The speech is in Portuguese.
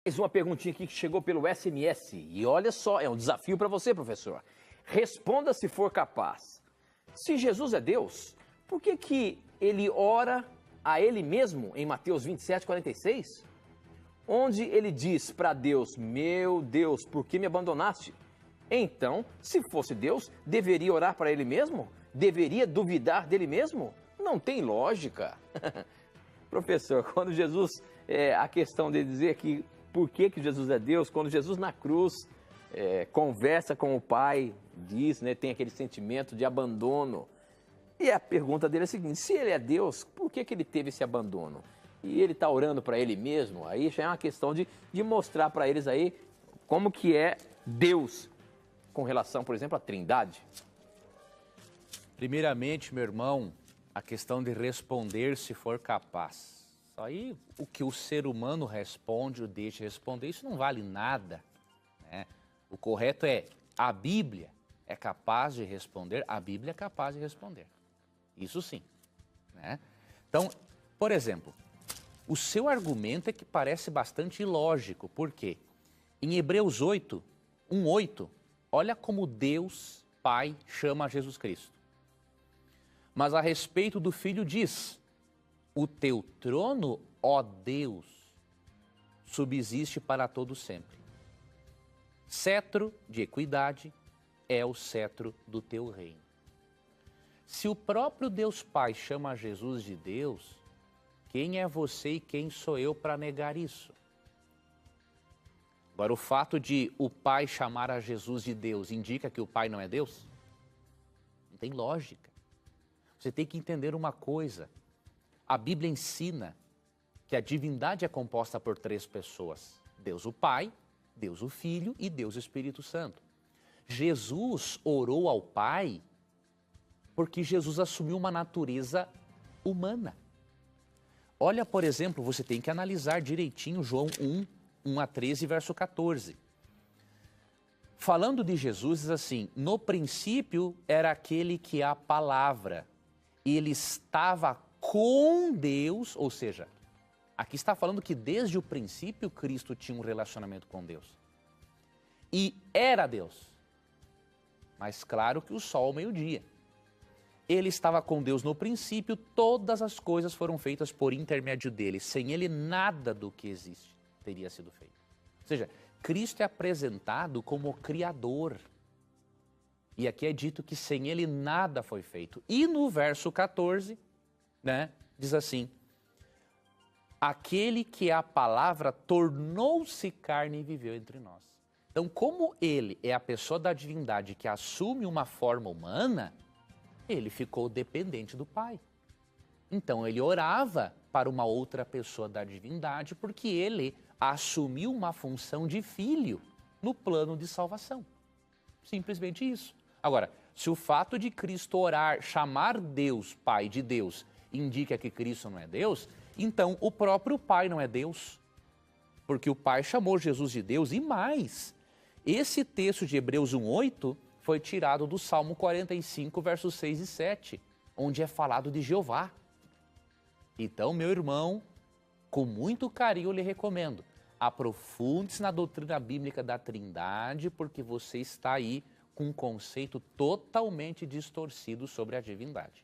Mais uma perguntinha aqui que chegou pelo SMS. E olha só, é um desafio para você, professor. Responda se for capaz. Se Jesus é Deus, por que ele ora a ele mesmo em Mateus 27:46? Onde ele diz para Deus: meu Deus, por que me abandonaste? Então, se fosse Deus, deveria orar para ele mesmo? Deveria duvidar dele mesmo? Não tem lógica. Professor, quando Jesus, a questão de dizer que por que Jesus é Deus, quando Jesus na cruz conversa com o Pai, diz, né, tem aquele sentimento de abandono. E a pergunta dele é a seguinte: se ele é Deus, por que ele teve esse abandono? E ele está orando para ele mesmo? Aí já é uma questão de mostrar para eles aí como que é Deus com relação, por exemplo, à Trindade. Primeiramente, meu irmão, a questão de responder se for capaz. Aí o que o ser humano responde ou deixa de responder, isso não vale nada, né? O correto é: a Bíblia é capaz de responder, a Bíblia é capaz de responder. Isso sim, né? Então, por exemplo, o seu argumento é que parece bastante ilógico. Por quê? Em Hebreus 8, 1:8, olha como Deus Pai chama Jesus Cristo. Mas a respeito do Filho diz: o teu trono, ó Deus, subsiste para todo sempre. Cetro de equidade é o cetro do teu reino. Se o próprio Deus Pai chama Jesus de Deus, quem é você e quem sou eu para negar isso? Agora, o fato de o Pai chamar a Jesus de Deus indica que o Pai não é Deus? Não tem lógica. Você tem que entender uma coisa. A Bíblia ensina que a divindade é composta por 3 pessoas: Deus o Pai, Deus o Filho e Deus o Espírito Santo. Jesus orou ao Pai porque Jesus assumiu uma natureza humana. Olha, por exemplo, você tem que analisar direitinho João 1:13, verso 14. Falando de Jesus, diz assim: no princípio era aquele que é a palavra, ele estava com Deus, ou seja, aqui está falando que desde o princípio Cristo tinha um relacionamento com Deus. E era Deus. Mas claro que o sol ao meio-dia. Ele estava com Deus no princípio, todas as coisas foram feitas por intermédio dele. Sem ele, nada do que existe teria sido feito. Ou seja, Cristo é apresentado como o Criador. E aqui é dito que sem ele nada foi feito. E no verso 14, né, diz assim: aquele que é a palavra tornou-se carne e viveu entre nós. Então, como ele é a pessoa da divindade que assume uma forma humana, ele ficou dependente do Pai. Então ele orava para uma outra pessoa da divindade porque ele assumiu uma função de filho no plano de salvação. Simplesmente isso. Agora, se o fato de Cristo orar, chamar Deus, Pai de Deus, indica que Cristo não é Deus, então o próprio Pai não é Deus. Porque o Pai chamou Jesus de Deus. E mais, esse texto de Hebreus 1:8 foi tirado do Salmo 45, versos 6 e 7, onde é falado de Jeová. Então, meu irmão, com muito carinho eu lhe recomendo, aprofunde-se na doutrina bíblica da Trindade, porque você está aí com um conceito totalmente distorcido sobre a divindade.